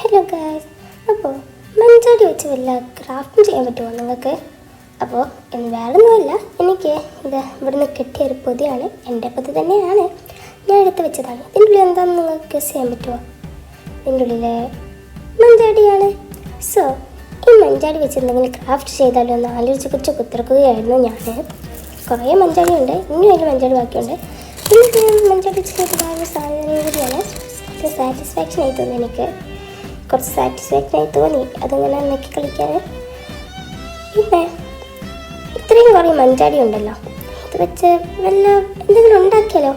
Hello guys, അപ്പോൾ മഞ്ചാടി വെച്ച് വല്ല ക്രാഫ്റ്റും ചെയ്യാൻ പറ്റുമോ നിങ്ങൾക്ക്? അപ്പോൾ വേറൊന്നുമല്ല, എനിക്ക് ഇത് ഇവിടുന്ന് കിട്ടിയൊരു പൊതിയാണ്. എൻ്റെ പൊതി തന്നെയാണ്, ഞാൻ എടുത്ത് വെച്ചതാണ്. ഇതിൻ്റെ ഉള്ളിൽ എന്താണെന്ന് നിങ്ങൾക്ക് ഗസ് ചെയ്യാൻ പറ്റുമോ? ഇതിൻ്റെ ഉള്ളിൽ മഞ്ചാടിയാണ്. സോ ഈ മഞ്ചാടി വെച്ച് എന്തെങ്കിലും ക്രാഫ്റ്റ് ചെയ്താലോ എന്ന് ആലോചിച്ച് കുത്തിറക്കുകയായിരുന്നു ഞാൻ. കുറേ മഞ്ചാടി ഉണ്ട്, ഇനിയും അതിൽ മഞ്ചാടി ബാക്കിയുണ്ട്. പിന്നെ മഞ്ചാടി ചെയ്തതായ സാധനമാണ് സാറ്റിസ്ഫാക്ഷൻ ആയി തോന്നി. എനിക്ക് കുറച്ച് സാറ്റിസ്ഫാക്ഷൻ ആയി തോന്നി അതങ്ങനെ നോക്കി കളിക്കാൻ. പിന്നെ ഇത്രയും കുറേ മഞ്ചാടി ഉണ്ടല്ലോ, ഇത് വെച്ച് വല്ല എന്തെങ്കിലും ഉണ്ടാക്കിയാലോ.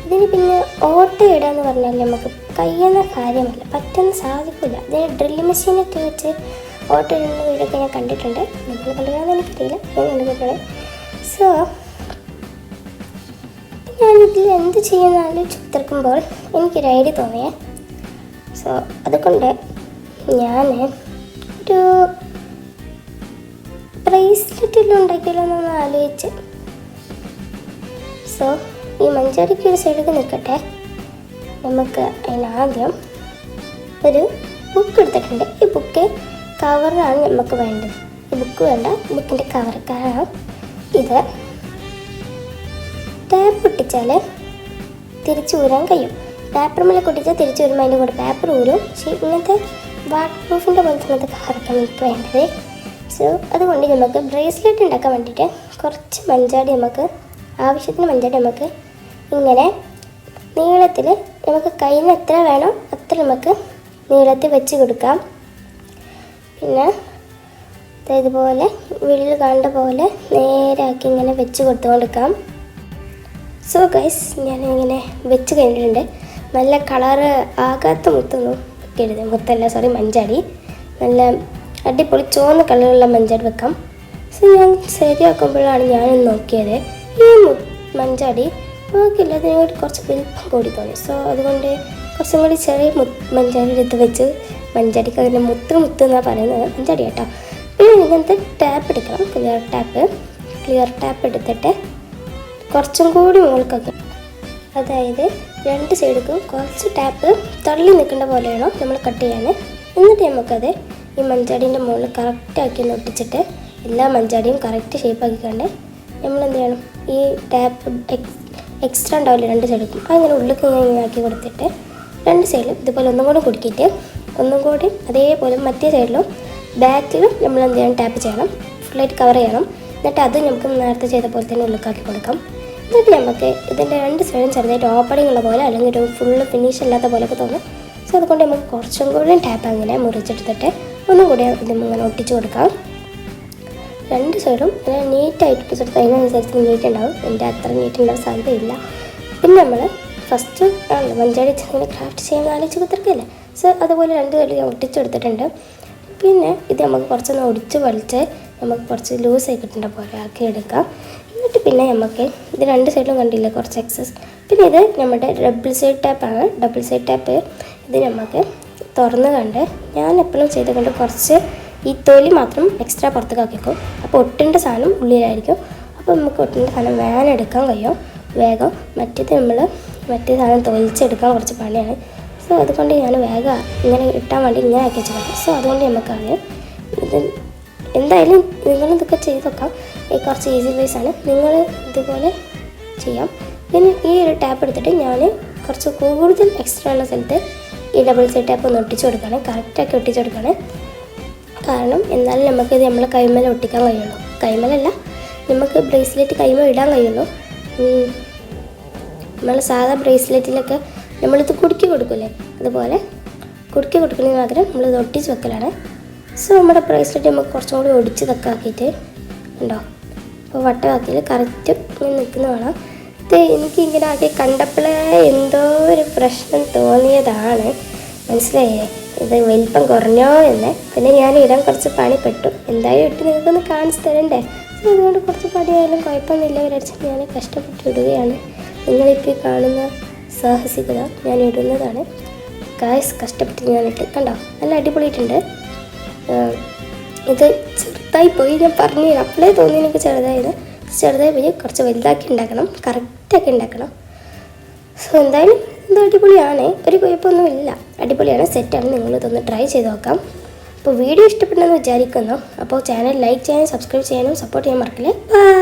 ഇതിന് പിന്നെ ഓട്ടോ ഇടാന്ന് പറഞ്ഞാൽ നമുക്ക് കഴിയുന്ന കാര്യമല്ല, പറ്റുന്ന സാധിക്കില്ല. ഇതിന് ഡ്രില്ല് മെഷീനൊക്കെ വെച്ച് ഓട്ടോ ഇടുന്ന വീടൊക്കെ ഞാൻ കണ്ടിട്ടുണ്ട്. നിങ്ങൾ കണ്ടിട്ടാണെന്ന് എനിക്കറിയില്ല, ഞാൻ കണ്ടിട്ടുണ്ട്. സോ ഞാനിതിൽ എന്ത് ചെയ്യുന്ന ആലോചിച്ച് കുത്തിറക്കുമ്പോൾ എനിക്കൊരു ഐഡിയ തോന്നിയേ. സോ അതുകൊണ്ട് ഞാൻ ഒരു ബ്രേസ്ലെറ്റെല്ലാം ഉണ്ടാക്കിയല്ലോ എന്നൊന്ന് ആലോചിച്ച്. സോ ഈ മഞ്ചാടിക്ക് ഒരു സൈഡിൽ നിൽക്കട്ടെ. നമുക്ക് അതിനാദ്യം ഒരു ബുക്ക് എടുത്തിട്ടുണ്ട്. ഈ ബുക്ക് കവറാണ് നമുക്ക് വേണ്ടത്. ഈ ബുക്ക് വേണ്ട, ബുക്കിൻ്റെ കവർ. കാരണം ഇത് ടാപ്പ് ഇട്ടിച്ചാൽ തിരിച്ചു ഊരാൻ കഴിയും. പേപ്പർ മേലെ കൊട്ടിച്ചാൽ തിരിച്ചു വരുമ്പോൾ അതിൻ്റെ കൂടെ പേപ്പർ ഊരും. പക്ഷേ ഇങ്ങനത്തെ വാട്ടർ പ്രൂഫിൻ്റെ പോലത്തെ കവറൊക്കെ നമുക്ക് വേണ്ടത്. സോ അതുകൊണ്ട് നമുക്ക് ബ്രേസ്ലെറ്റ് ഉണ്ടാക്കാൻ വേണ്ടിയിട്ട് കുറച്ച് മഞ്ചാടി, നമുക്ക് ആവശ്യത്തിന് മഞ്ചാടി നമുക്ക് ഇങ്ങനെ നീളത്തിൽ, നമുക്ക് കയ്യിൽ നിന്ന് എത്ര വേണോ അത്ര നമുക്ക് നീളത്തിൽ വെച്ച് കൊടുക്കാം. പിന്നെ ഇതുപോലെ വീട്ടിൽ കണ്ട പോലെ നേരാക്കി ഇങ്ങനെ വെച്ച് കൊടുക്കാം. സോ ഗൈസ്, ഞാനിങ്ങനെ വെച്ച് കഴിഞ്ഞിട്ടുണ്ട്. നല്ല കളറ് ആകാത്ത മുത്തൊന്നും വെക്കരുത്. മുത്തല്ല, സോറി, മഞ്ചാടി. നല്ല അടിപൊളി ചുവന്ന കളറുള്ള മഞ്ചാടി വെക്കാം. സോ ഞാൻ ശരിയാക്കുമ്പോഴാണ് ഞാനൊന്ന് നോക്കിയത്, ഈ മഞ്ചാടി നോക്കില്ല, അതിനോട് കുറച്ച് വലിപ്പം കൂടി തോന്നി. സോ അതുകൊണ്ട് കുറച്ചും കൂടി ചെറിയ മഞ്ചാടി എടുത്ത് വെച്ച്, മഞ്ചാടിക്ക് അതിൻ്റെ മുത്ത് എന്നാണ് പറയുന്നത്, മഞ്ചാടി കേട്ടോ. പിന്നെ ഇങ്ങനത്തെ ടാപ്പ് എടുക്കണം, ക്ലിയർ ടാപ്പ് എടുത്തിട്ട് കുറച്ചും കൂടി മുകൾക്കൊക്കെ, അതായത് രണ്ട് സൈഡിലും കുറച്ച് ടാപ്പ് തള്ളി നിൽക്കേണ്ട പോലെയാണോ നമ്മൾ കട്ട് ചെയ്യാൻ. എന്നിട്ട് നമുക്കത് ഈ മഞ്ചാടീൻ്റെ മുകളിൽ കറക്റ്റാക്കി ഒട്ടിച്ചിട്ട് എല്ലാ മഞ്ചാടിയും കറക്റ്റ് ഷേപ്പാക്കിക്കൊണ്ട് നമ്മൾ എന്ത് ചെയ്യണം, ഈ ടാപ്പ് എക്സ്ട്രാ ഉണ്ടാവില്ല രണ്ട് സൈഡിലും, അങ്ങനെ ഉള്ളിലേക്ക് ഇങ്ങനെ ആക്കി കൊടുത്തിട്ട് രണ്ട് സൈഡിലും ഇതുപോലെ ഒന്നും കൂടി കുടുക്കിയിട്ട് ഒന്നും കൂടി അതേപോലെ മറ്റേ സൈഡിലും ബാക്കിലും നമ്മൾ എന്ത് ചെയ്യണം, ടാപ്പ് ചെയ്യണം, ഫുള്ളായിട്ട് കവർ ചെയ്യണം. എന്നിട്ട് അത് നമുക്ക് നേരത്തെ ചെയ്ത പോലെ തന്നെ ഉള്ളിലേക്കാക്കി കൊടുക്കാം. എന്നിട്ട് നമുക്ക് ഇതിൻ്റെ രണ്ട് സൈഡും ചെറുതായിട്ട് ഓപ്പണിംഗ് ഉള്ള പോലെ, അല്ലെങ്കിൽ ഒരു ഫുള്ള് ഫിനിഷ് അല്ലാത്ത പോലെയൊക്കെ തോന്നും. സോ അതുകൊണ്ട് നമുക്ക് കുറച്ചും കൂടി ടാപ്പ് അങ്ങനെ മുറിച്ചെടുത്തിട്ട് ഒന്നും കൂടി ഇതിങ്ങനെ ഒട്ടിച്ച് കൊടുക്കാം. രണ്ട് സൈഡും അങ്ങനെ നീറ്റായിട്ട് ഒട്ടിച്ചെടുത്ത് അതിനനുസരിച്ച് നീറ്റ് ഉണ്ടാവും. എൻ്റെ അത്ര നീറ്റ് ഉണ്ടാവാൻ സാധ്യതയില്ല. പിന്നെ നമ്മൾ ഫസ്റ്റ് ആണല്ലോ മഞ്ചാടി ഇങ്ങനെ ക്രാഫ്റ്റ് ചെയ്യാൻ ആലോചിച്ച് കുത്തിറക്കല്ലേ. സോ അതുപോലെ രണ്ട് സൈഡിൽ ഞാൻ ഒട്ടിച്ചെടുത്തിട്ടുണ്ട്. പിന്നെ ഇത് നമുക്ക് കുറച്ചൊന്ന് ഒടിച്ച് വലിച്ച് നമുക്ക് കുറച്ച് ലൂസായി കിട്ടേണ്ട പോലെ ആക്കി എടുക്കാം. എന്നിട്ട് പിന്നെ നമുക്ക് ഇത് രണ്ട് സൈഡിലും കണ്ടില്ല കുറച്ച് എക്സസ്. പിന്നെ ഇത് നമ്മുടെ ഡബിൾ സൈഡ് ടാപ്പാണ്. ഡബിൾ സൈഡ് ടാപ്പ് ഇത് നമുക്ക് തുറന്ന് കണ്ട്, ഞാൻ എപ്പോഴും ചെയ്ത് കണ്ട് കുറച്ച് ഈ തൊലി മാത്രം എക്സ്ട്രാ പുറത്തേക്ക് ആക്കിക്കും. അപ്പോൾ ഒട്ടേണ്ട സാധനം ഉള്ളിലായിരിക്കും. അപ്പോൾ നമുക്ക് ഒട്ടേണ്ട സാധനം വേഗം എടുക്കാൻ കഴിയും വേഗം. മറ്റേ സാധനം തൊലിച്ചെടുക്കാൻ കുറച്ച് പണിയാണ്. സോ അതുകൊണ്ട് ഞാൻ വേഗം ഇങ്ങനെ ഇട്ടാൻ വേണ്ടി ഇങ്ങനെ ആക്കി വെച്ചിട്ടുണ്ട്. സോ അതുകൊണ്ട് നമുക്കറിയാം ഇത് എന്തായാലും നിങ്ങളിതൊക്കെ ചെയ്ത് വെക്കാം. കുറച്ച് ഈസി വേസ് ആണ്, നിങ്ങൾ ഇതുപോലെ ചെയ്യാം. പിന്നെ ഈ ഒരു ടാപ്പ് എടുത്തിട്ട് ഞാൻ കുറച്ച് കൂടുതൽ എക്സ്ട്രാ ഉള്ള സ്ഥലത്ത് ഈ ഡബിൾ സൈഡ് ടാപ്പ് ഒന്ന് ഒട്ടിച്ച് കൊടുക്കുകയാണ്, കറക്റ്റാക്കി ഒട്ടിച്ച് കൊടുക്കുകയാണ്. കാരണം എന്നാലും നമുക്കിത് നമ്മളെ കൈമേൽ ഒട്ടിക്കാൻ കഴിയുള്ളൂ. കൈമേലല്ല, നമുക്ക് ബ്രേസ്ലെറ്റ് കൈമേൽ ഇടാൻ കഴിയുള്ളൂ. നമ്മൾ സാധാ ബ്രേസ്ലെറ്റിലൊക്കെ നമ്മളിത് കുടുക്കി കൊടുക്കില്ലേ, അതുപോലെ കുടുക്കി കൊടുക്കുന്നതിന് പകരം നമ്മളിത് ഒട്ടിച്ച് വെക്കലാണ്. സോ നമ്മുടെ ബ്രേസ്ലെറ്റ് നമുക്ക് കുറച്ചും കൂടി ഒടിച്ച് തക്കാക്കിയിട്ട് ഉണ്ടോ, അപ്പോൾ വട്ടമാക്കിയിൽ കറക്റ്റ് ഇങ്ങനെ നിൽക്കുന്ന വേണം. ഇത് എനിക്ക് ഇങ്ങനെ ആക്കി കണ്ടപ്പോഴേ എന്തോ ഒരു പ്രശ്നം തോന്നിയതാണ്, മനസ്സിലായേ, ഇത് വലിപ്പം കുറഞ്ഞോ എന്ന്. പിന്നെ ഞാൻ ഇടാൻ കുറച്ച് പണിപ്പെട്ടു, എന്തായാലും ഇട്ട് നിങ്ങൾക്കൊന്ന് കാണിച്ച് തരണ്ടേ. സോ അതുകൊണ്ട് കുറച്ച് പണിയായാലും കുഴപ്പമൊന്നുമില്ല വിചാരിച്ച് ഞാൻ കഷ്ടപ്പെട്ട് ഇടുകയാണ്. നിങ്ങളിപ്പോൾ കാണുന്ന സാഹസികത ഞാൻ ഇടുന്നതാണ് ഗായ്സ്, കഷ്ടപ്പെട്ട് ഞാൻ ഇട്ട് കണ്ടോ, നല്ല അടിപൊളിയിട്ടുണ്ട്. ഇത് ചെറുതായി പോയി, ഞാൻ പറഞ്ഞു അപ്പോഴേ തോന്നി എനിക്ക് ചെറുതായി പോയി. കുറച്ച് വലുതാക്കി ഉണ്ടാക്കണം, കറക്റ്റാക്കി ഉണ്ടാക്കണം. സോ എന്തായാലും എന്തോ അടിപൊളിയാണ്, ഒരു കുഴപ്പമൊന്നുമില്ല, അടിപൊളിയാണ്, സെറ്റാണ്. നിങ്ങളിതൊന്ന് ട്രൈ ചെയ്ത് നോക്കാം. അപ്പോൾ വീഡിയോ ഇഷ്ടപ്പെട്ടെന്ന് വിചാരിക്കുന്നു. അപ്പോൾ ചാനൽ ലൈക്ക് ചെയ്യാനും സബ്സ്ക്രൈബ് ചെയ്യാനും സപ്പോർട്ട് ചെയ്യാൻ മറക്കില്ലേ. ബൈ.